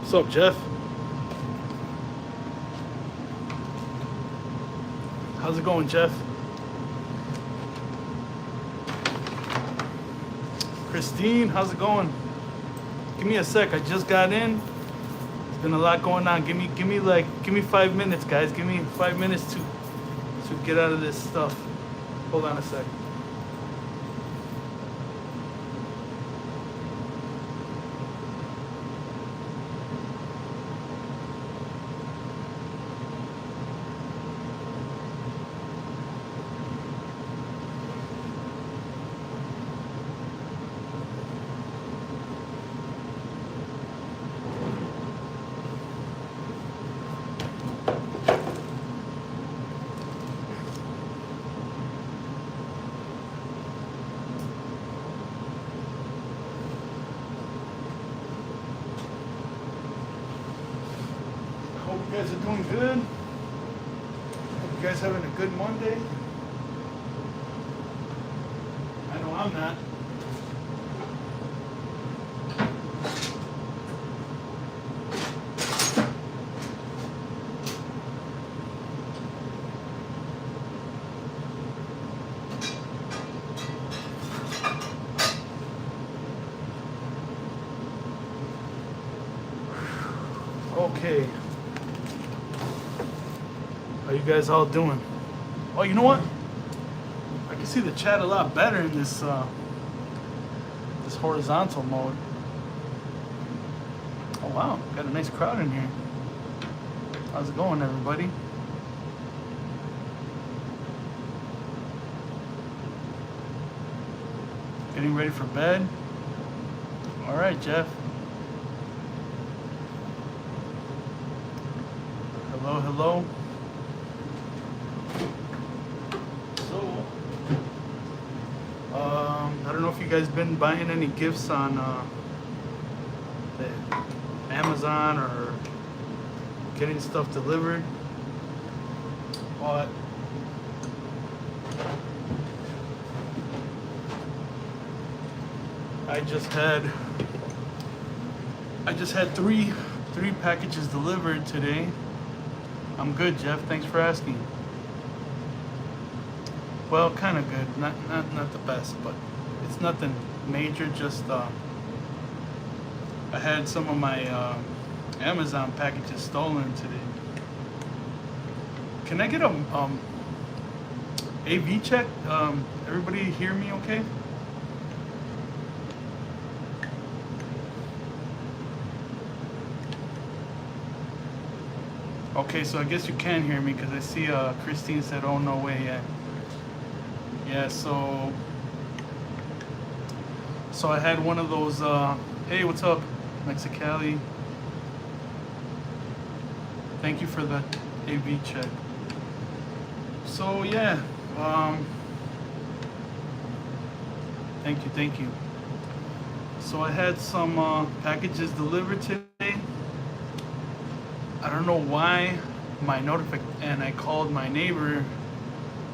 What's up, Jeff? How's it going, Jeff? Christine, how's it going? Give me a sec. I just got in. There's been a lot going on. Give me 5 minutes, guys. Give me 5 minutes to get out of this stuff. Hold on a sec. Hope you guys are doing good. Hope you guys having a good Monday. I know I'm not. Okay. How you guys all doing? Oh, you know what? I can see the chat a lot better in this this horizontal mode. Oh wow, got a nice crowd in here. How's it going, everybody? Getting ready for bed? All right, Jeff. Hello, hello. So, I don't know if you guys been buying any gifts on the Amazon or getting stuff delivered, but I just had three packages delivered today. I'm good, Jeff. Thanks for asking. Well, kind of good. Not the best, but it's nothing major. Just I had some of my Amazon packages stolen today. Can I get a AV check? Everybody hear me okay? Okay, so I guess you can hear me because I see Christine said, "Oh no way, yeah." Yeah, so I had one of those. Hey, what's up, Mexicali? Thank you for the AV check. So yeah, thank you. So I had some packages delivered today. I don't know why my and I called my neighbor,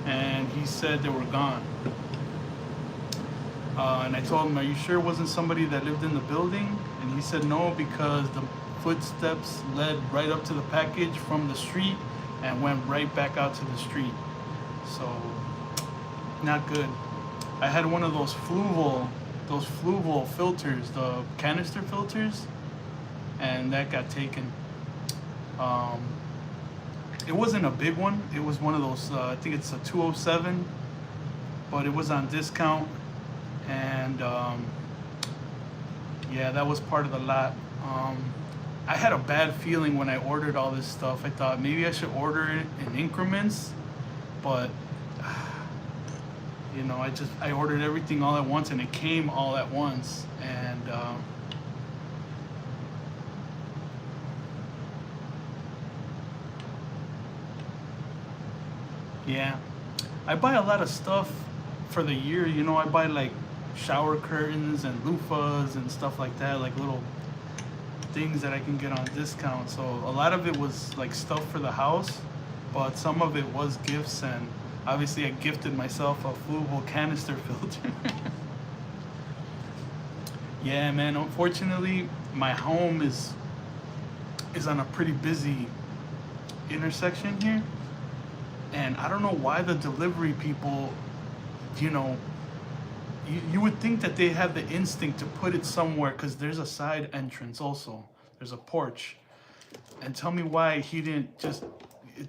and he said they were gone. And I told him, "Are you sure it wasn't somebody that lived in the building?" And he said no, because the footsteps led right up to the package from the street and went right back out to the street. So, not good. I had one of those fluval filters, the canister filters, and that got taken. It wasn't a big one. It was one of those, I think it's a 207, but it was on discount. And yeah, that was part of the lot. I had a bad feeling when I ordered all this stuff. I thought maybe I should order it in increments, but you know, I ordered everything all at once, and it came all at once. And yeah, I buy a lot of stuff for the year. You know, I buy like shower curtains and loofahs and stuff like that, like little things that I can get on discount. So a lot of it was like stuff for the house, but some of it was gifts, and obviously I gifted myself a fluval canister filter. Yeah, man, unfortunately my home is is on a pretty busy intersection here, and I don't know why the delivery people, you know, you would think that they have the instinct to put it somewhere because there's a side entrance also. There's a porch. And tell me why he didn't just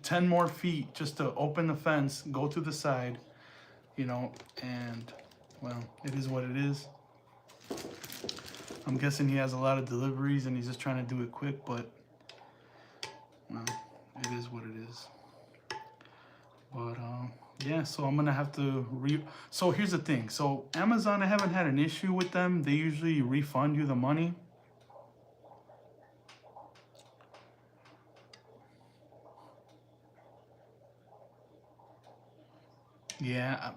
10 more feet just to open the fence, go to the side, you know, and well, it is what it is. I'm guessing he has a lot of deliveries and he's just trying to do it quick, but well, it is what it is. But yeah, so I'm gonna have to so here's the thing. So Amazon, I haven't had an issue with them. They usually refund you the money. Yeah,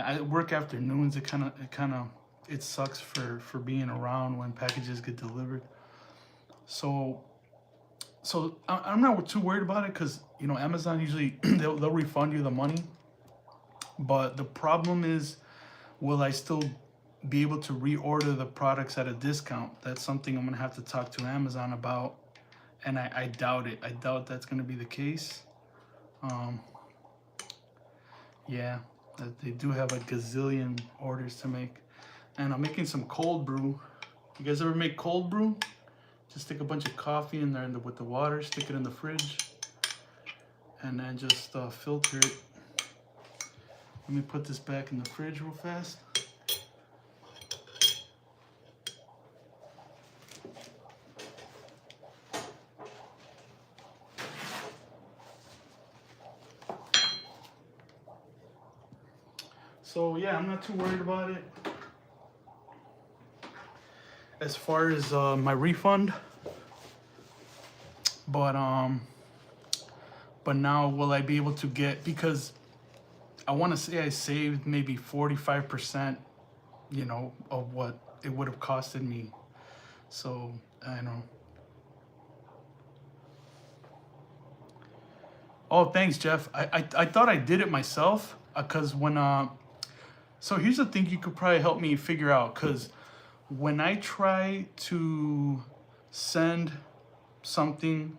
I work afternoons. It sucks for being around when packages get delivered. So I'm not too worried about it because you know Amazon usually they'll refund you the money. But the problem is, will I still be able to reorder the products at a discount? That's something I'm gonna have to talk to Amazon about, and I doubt it. I doubt that's gonna be the case. Yeah, that they do have a gazillion orders to make, and I'm making some cold brew. You guys ever make cold brew? Just stick a bunch of coffee in there with the water, stick it in the fridge, and then just filter it. Let me put this back in the fridge real fast. So yeah, I'm not too worried about it. As far as my refund, but now will I be able to get, because I want to say I saved maybe 45%, you know, of what it would have costed me. So I know. Oh, thanks, Jeff. I thought I did it myself because when so here's the thing you could probably help me figure out, because when I try to send something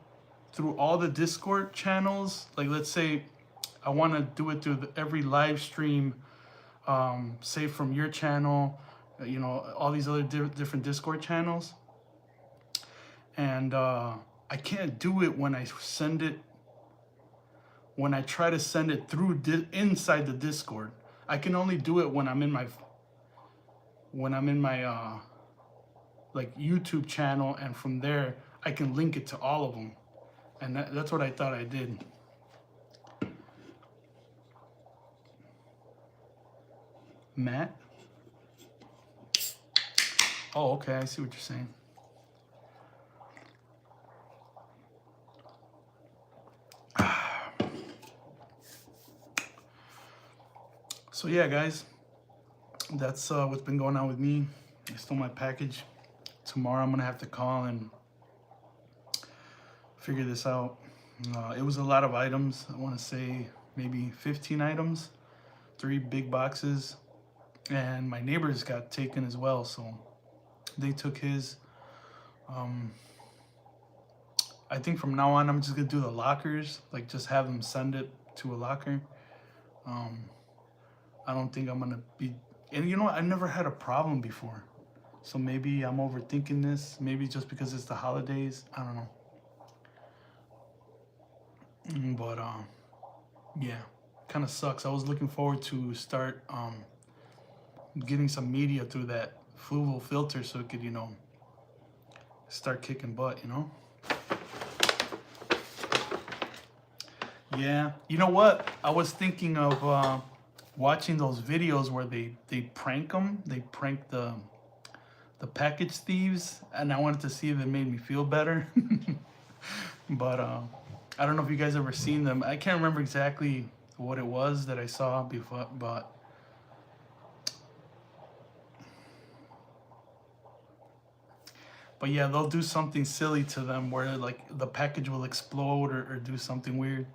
through all the Discord channels, like let's say I want to do it through every live stream, say from your channel, you know, all these other different Discord channels, and I can't do it when I send it. When I try to send it through inside the Discord, I can only do it when I'm in my like YouTube channel, and from there I can link it to all of them, and that's what I thought I did. Matt? Oh, okay, I see what you're saying. So yeah, guys, that's what's been going on with me. I stole my package. Tomorrow I'm gonna have to call and figure this out. It was a lot of items. I want to say maybe 15 items, 3 big boxes, and my neighbors got taken as well, so they took his. I think from now on I'm just gonna do the lockers, like just have them send it to a locker. I don't think I'm gonna be, and you know what, I never had a problem before, so maybe I'm overthinking this. Maybe just because it's the holidays, I don't know. But yeah, kind of sucks. I was looking forward to start getting some media through that fluval filter so it could, you know, start kicking butt, you know. Yeah, you know what, I was thinking of watching those videos where they prank them. They prank the package thieves, and I wanted to see if it made me feel better. But I don't know if you guys ever seen them. I can't remember exactly what it was that I saw before, but yeah, they'll do something silly to them where like the package will explode or do something weird.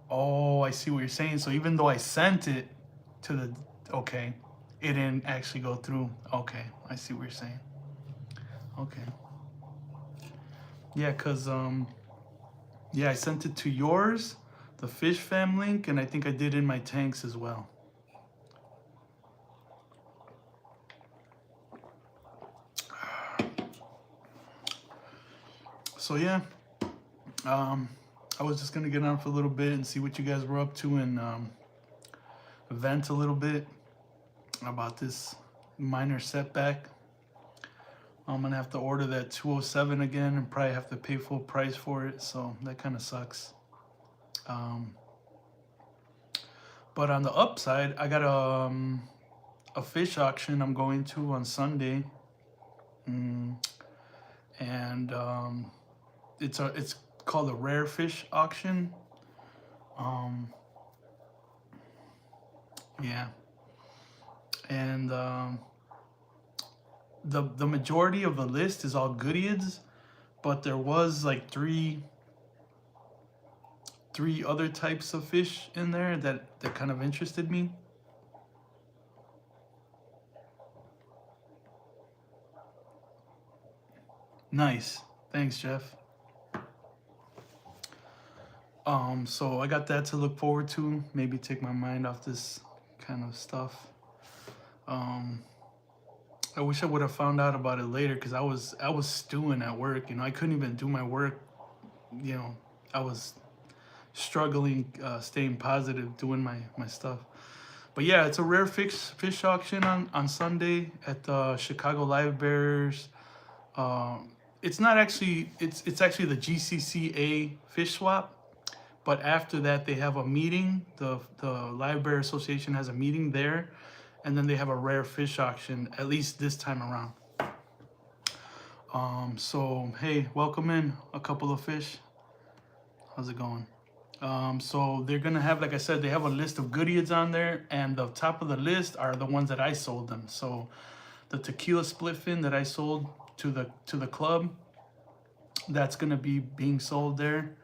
Oh, I see what you're saying. So even though I sent it to the, okay. It didn't actually go through. Okay, I see what you're saying. Okay. Yeah, cause yeah, I sent it to yours, the fish fam link, and I think I did in my tanks as well. So yeah, I was just gonna get on for a little bit and see what you guys were up to and vent a little bit about this minor setback. I'm gonna have to order that 207 again and probably have to pay full price for it, so that kind of sucks. But on the upside, I got a fish auction I'm going to on Sunday, and it's called a rare fish auction. Yeah, and the majority of the list is all goodies, but there was like three other types of fish in there that kind of interested me. Nice. Thanks, Jeff. So I got that to look forward to. Maybe take my mind off this kind of stuff. I wish I would have found out about it later because I was stewing at work. You know, I couldn't even do my work. You know, I was struggling, staying positive, doing my stuff. But yeah, it's a rare fish auction on Sunday at the Chicago Live Bearers. It's not actually it's actually the GCCA fish swap. But after that, they have a meeting. The Live Bear Association has a meeting there, and then they have a rare fish auction, at least this time around. So hey, welcome in a couple of fish. How's it going? So they're gonna have, like I said, they have a list of goodies on there, and the top of the list are the ones that I sold them. So the tequila split fin that I sold to the club, that's gonna be being sold there.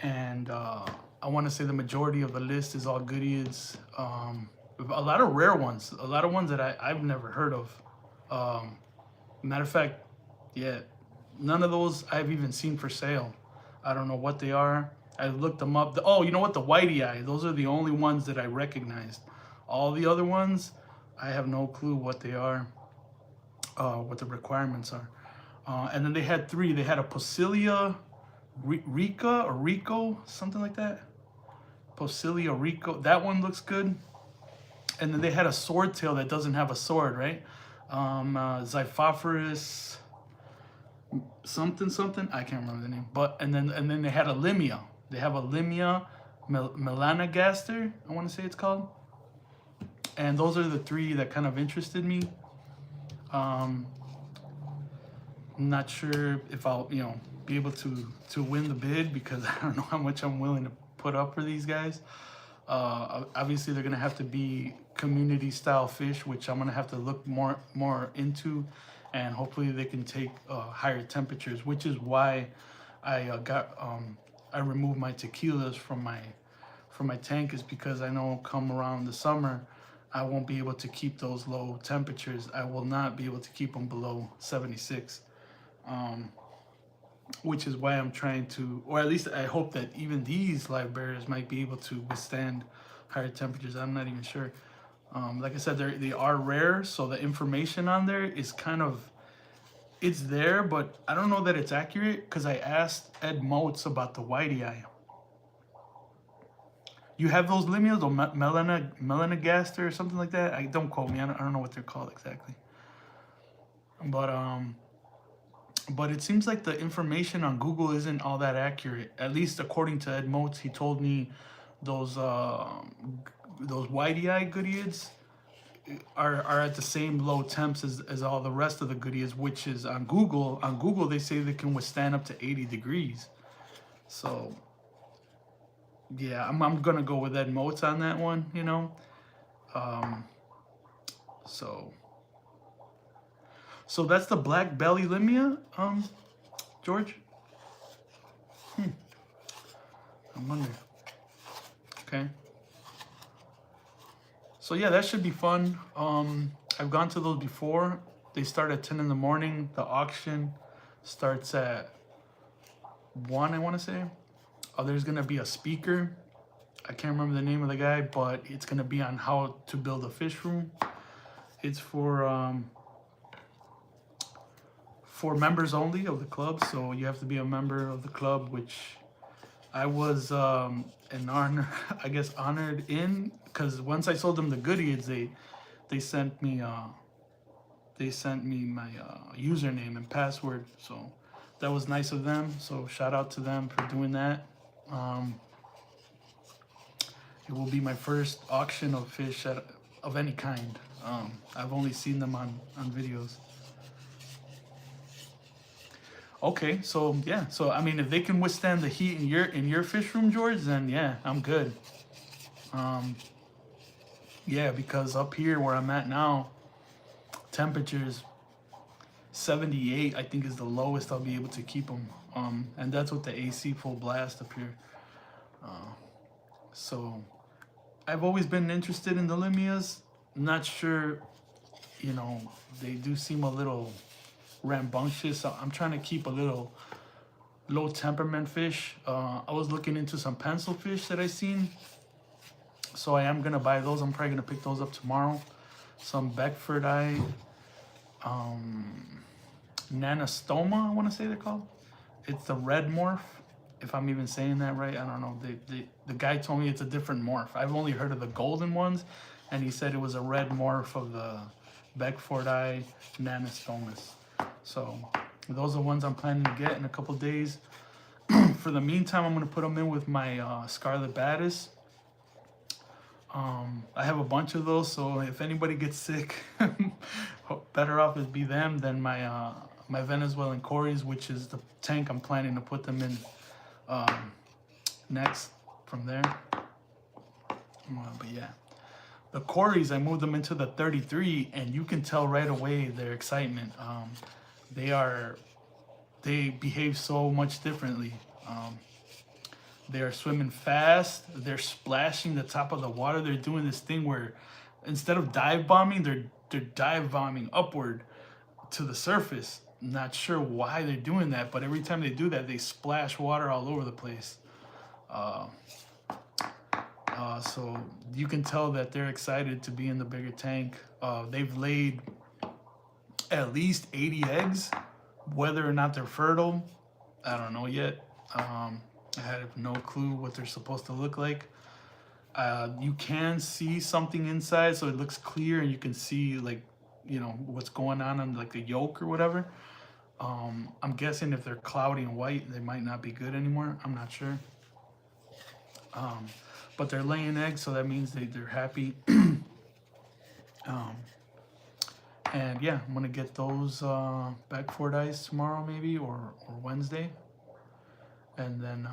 And I want to say the majority of the list is all goodies. A lot of rare ones, a lot of ones that I've never heard of. Matter of fact, yeah, none of those I've even seen for sale. I don't know what they are. I looked them up. Oh, you know what? The whitey eye. Those are the only ones that I recognized. All the other ones, I have no clue what they are, what the requirements are. And then they had three. They had a Posilia Rica or Rico, something like that. Posilia Rico. That one looks good. And then they had a swordtail that doesn't have a sword, right? Xiphophorus something. I can't remember the name. But and then they had a Limia. They have a Limia Melanogaster, I want to say it's called. And those are the three that kind of interested me. I'm not sure if I'll, be able to win the bid because I don't know how much I'm willing to put up for these guys. Obviously, they're gonna have to be community style fish, which I'm gonna have to look more into, and hopefully they can take higher temperatures, which is why I I removed my tequilas from my tank, is because I know come around the summer I won't be able to keep those low temperatures. I will not be able to keep them below 76. Which is why I'm trying to, or at least I hope that even these live bearers might be able to withstand higher temperatures. I'm not even sure. Like I said, they are rare, so the information on there is kind of, it's there, but I don't know that it's accurate because I asked Ed Motes about the whitey eye. You have those limias, or melanogaster or something like that? Don't quote me. I don't know what they're called exactly. But it seems like the information on Google isn't all that accurate. At least according to Ed Motes, he told me those whitey eye goodies are at the same low temps as all the rest of the goodies, which is on Google. On Google, they say they can withstand up to 80 degrees. So yeah, I'm gonna go with Ed Motes on that one. So that's the black belly limia, George? I wonder. Okay. So yeah, that should be fun. I've gone to those before. They start at 10 in the morning. The auction starts at 1, I want to say. There's gonna be a speaker. I can't remember the name of the guy, but it's gonna be on how to build a fish room. It's for members only of the club, so you have to be a member of the club, which I was an honor, I guess, honored in, because once I sold them the goodies, they sent me my username and password, so that was nice of them. So shout out to them for doing that. It will be my first auction of fish of any kind. I've only seen them on videos. Okay, so yeah, so I mean, if they can withstand the heat in your fish room, George, then yeah, I'm good. Yeah, because up here where I'm at now, temperatures 78, I think, is the lowest I'll be able to keep them. And that's with the AC full blast up here. So I've always been interested in the limias. Not sure, you know, they do seem a little rambunctious. So I'm trying to keep a little low temperament fish. I was looking into some pencil fish that I seen, so I am gonna buy those. I'm probably gonna pick those up tomorrow. Some Beckford eye, nanostoma, I want to say they're called. It's the red morph, if I'm even saying that right. I don't know. The guy told me it's a different morph. I've only heard of the golden ones, and he said it was a red morph of the Beckford eye nanostomas. So those are the ones I'm planning to get in a couple days. For the meantime, I'm going to put them in with my Scarlet Baddis. I have a bunch of those, so if anybody gets sick, better off it be them than my my Venezuelan Cories, which is the tank I'm planning to put them in next from there. But yeah, the Cories, I moved them into the 33, and you can tell right away their excitement. They behave so much differently. They are swimming fast. They're splashing the top of the water. They're doing this thing where instead of dive bombing, they're dive bombing upward to the surface. Not sure why they're doing that, but every time they do that, they splash water all over the place. So you can tell that they're excited to be in the bigger tank. They've laid at least 80 eggs. Whether or not they're fertile, I don't know yet. I have no clue what they're supposed to look like. You can see something inside, so it looks clear, and you can see, like, you know, what's going on like the yolk or whatever. I'm guessing if they're cloudy and white, they might not be good anymore. I'm not sure. But they're laying eggs, so that means they're happy. And yeah, I'm gonna get those Beckford eyes tomorrow, maybe, or Wednesday, and then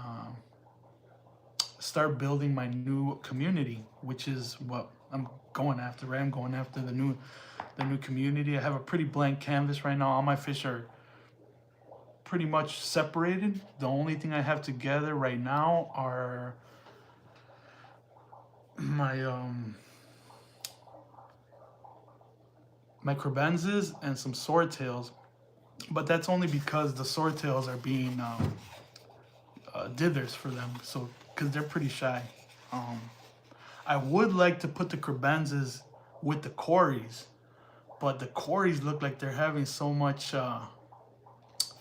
start building my new community, which is what I'm going after. Right, I'm going after the new community. I have a pretty blank canvas right now. All my fish are pretty much separated. The only thing I have together right now are my crabenzas and some swordtails, but that's only because the swordtails are being dithers for them, so because they're pretty shy. I would like to put the crabenzas with the Cories, but the Cories look like they're having so much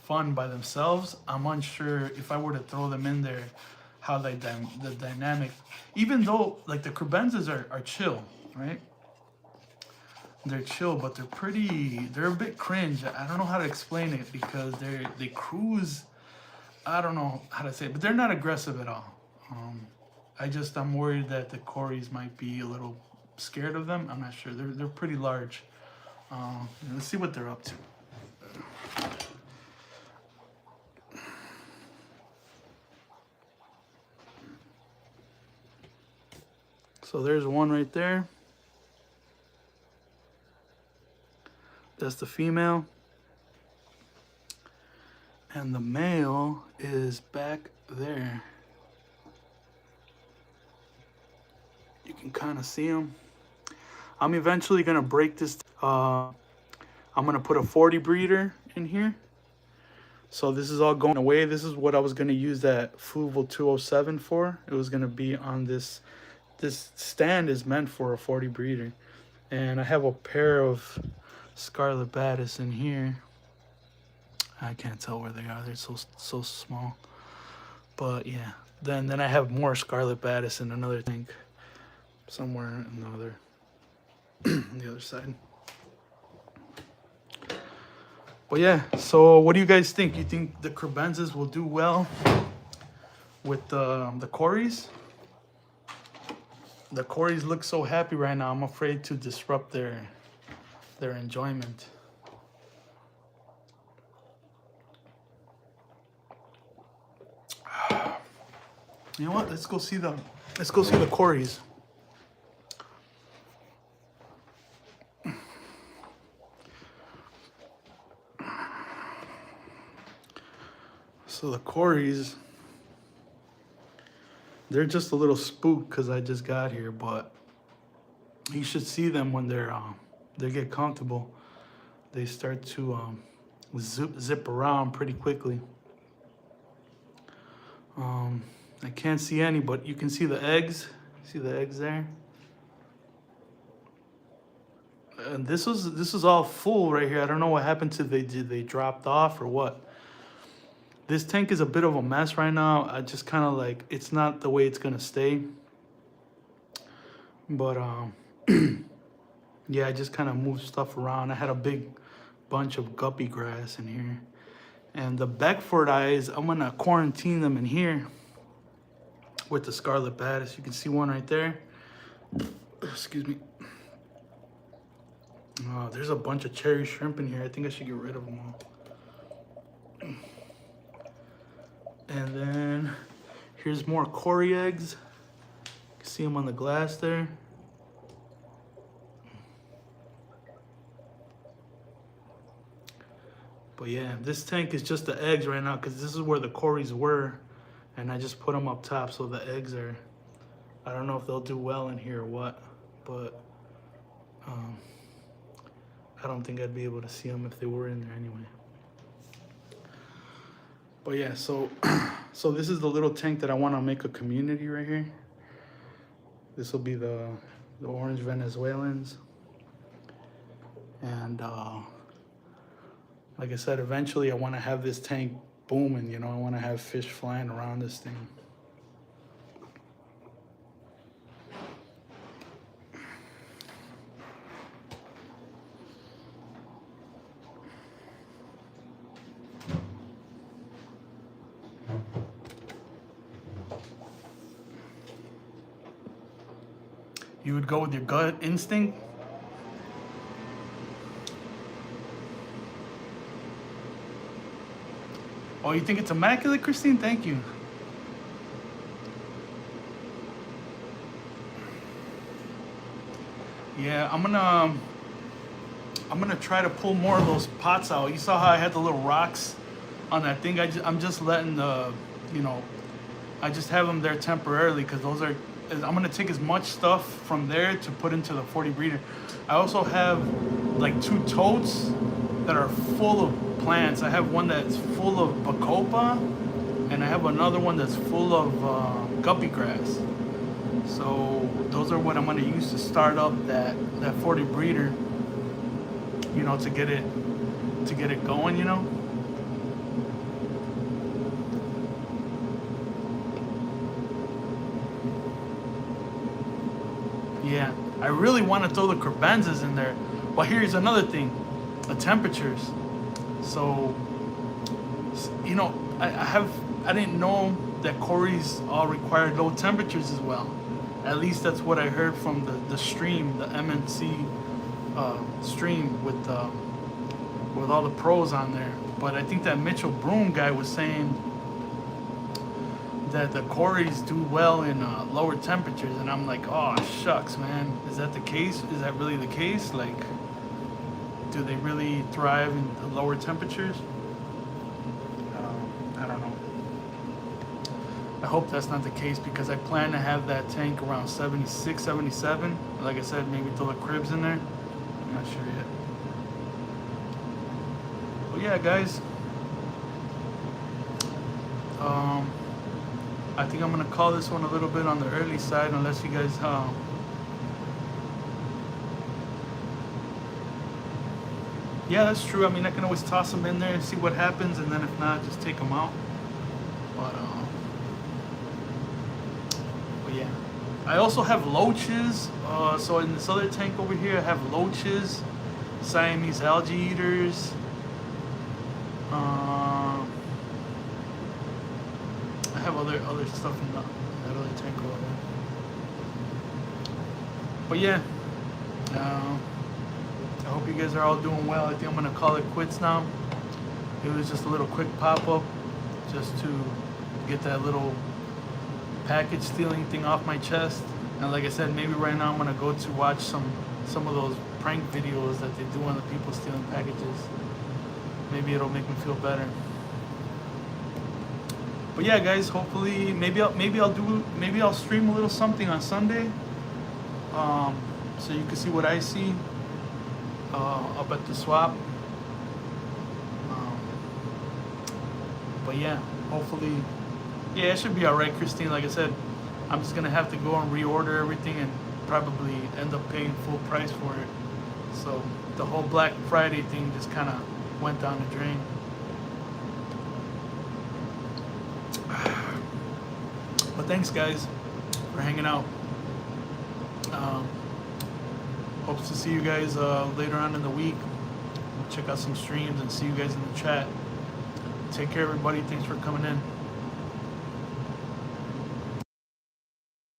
fun by themselves. I'm unsure if I were to throw them in there, how the dynamic, even though like the crabenzas are chill, right? They're chill, but they're a bit cringe. I don't know how to explain it, because they cruise. I don't know how to say it, but they're not aggressive at all. I'm worried that the Cories might be a little scared of them. I'm not sure. They're pretty large. Let's see what they're up to. So there's one right there. That's the female. And the male is back there. You can kind of see him. I'm eventually gonna break this. I'm gonna put a 40 breeder in here. So this is all going away. This is what I was gonna use that Fluval 207 for. It was gonna be on this. This stand is meant for a 40 breeder, and I have a pair of Scarlet Batis in here. I can't tell where they are. They're so small. But yeah, then I have more Scarlet Batis in another tank somewhere in the other on the other side. But yeah, so what do you guys think? You think the Crebenzas will do well with the Corys? The Corys look so happy right now. I'm afraid to disrupt their enjoyment. You know what? Let's go see the Corys. So the Corys, they're just a little spooked because I just got here, but you should see them when they get comfortable. They start to zip around pretty quickly. I can't see any, but you can see the eggs. See the eggs there? And this is all full right here. I don't know what happened to they dropped off or what. This tank is a bit of a mess right now. I just kind of like, it's not the way it's gonna stay. But yeah, I just kind of moved stuff around. I had a big bunch of guppy grass in here. And the Beckford eyes, I'm gonna quarantine them in here with the Scarlet Batis. You can see one right there. Excuse me. Oh, there's a bunch of cherry shrimp in here. I think I should get rid of them all. And then here's more Cory eggs. You can see them on the glass there. But yeah, this tank is just the eggs right now because this is where the Corys were. And I just put them up top so the eggs are, I don't know if they'll do well in here or what, but I don't think I'd be able to see them if they were in there anyway. But yeah, so this is the little tank that I want to make a community right here. This will be the orange Venezuelans. And like I said, eventually I want to have this tank booming, you know, I want to have fish flying around this thing. You would go with your gut instinct? Oh, you think it's immaculate, Christine? Thank you. Yeah, I'm gonna try to pull more of those pots out. You saw how I had the little rocks on that thing? I'm just letting the, you know, I just have them there temporarily because those are, I'm gonna take as much stuff from there to put into the 40 breeder. I also have like 2 totes that are full of plants. I have one that's full of bacopa, and I have another one that's full of guppy grass. So those are what I'm gonna use to start up that 40 breeder. You know, to get it going. You know. Yeah, I really want to throw the Crebenzas in there. But here's another thing, the temperatures. So, you know, I didn't know that Corys all required low temperatures as well. At least that's what I heard from the stream, the MNC stream with all the pros on there. But I think that Mitchell Broom guy was saying that the Corys do well in lower temperatures, and I'm like, oh shucks, man, is that the case? Is that really the case? Like, do they really thrive in the lower temperatures? I don't know. I hope that's not the case because I plan to have that tank around 76, 77. Like I said, maybe throw the cribs in there. I'm not sure yet. But yeah, guys. I think I'm gonna call this one a little bit on the early side, unless you guys yeah, that's true. I mean, I can always toss them in there and see what happens, and then if not, just take them out. But yeah, I also have loaches. So in this other tank over here, I have loaches, Siamese algae eaters. I have other stuff in that other tank over there. But yeah, I hope you guys are all doing well. I think I'm gonna call it quits now. It was just a little quick pop-up, just to get that little package stealing thing off my chest. And like I said, maybe right now I'm gonna go to watch some of those prank videos that they do on the people stealing packages. Maybe it'll make me feel better. But yeah, guys, hopefully maybe I'll stream a little something on Sunday, so you can see what I see up at the swap. But yeah, hopefully, yeah, it should be all right, Christine. Like I said, I'm just gonna have to go and reorder everything and probably end up paying full price for it. So the whole Black Friday thing just kind of went down the drain. But thanks, guys, for hanging out. Hope to see you guys later on in the week. Check out some streams and see you guys in the chat. Take care, everybody. Thanks for coming in.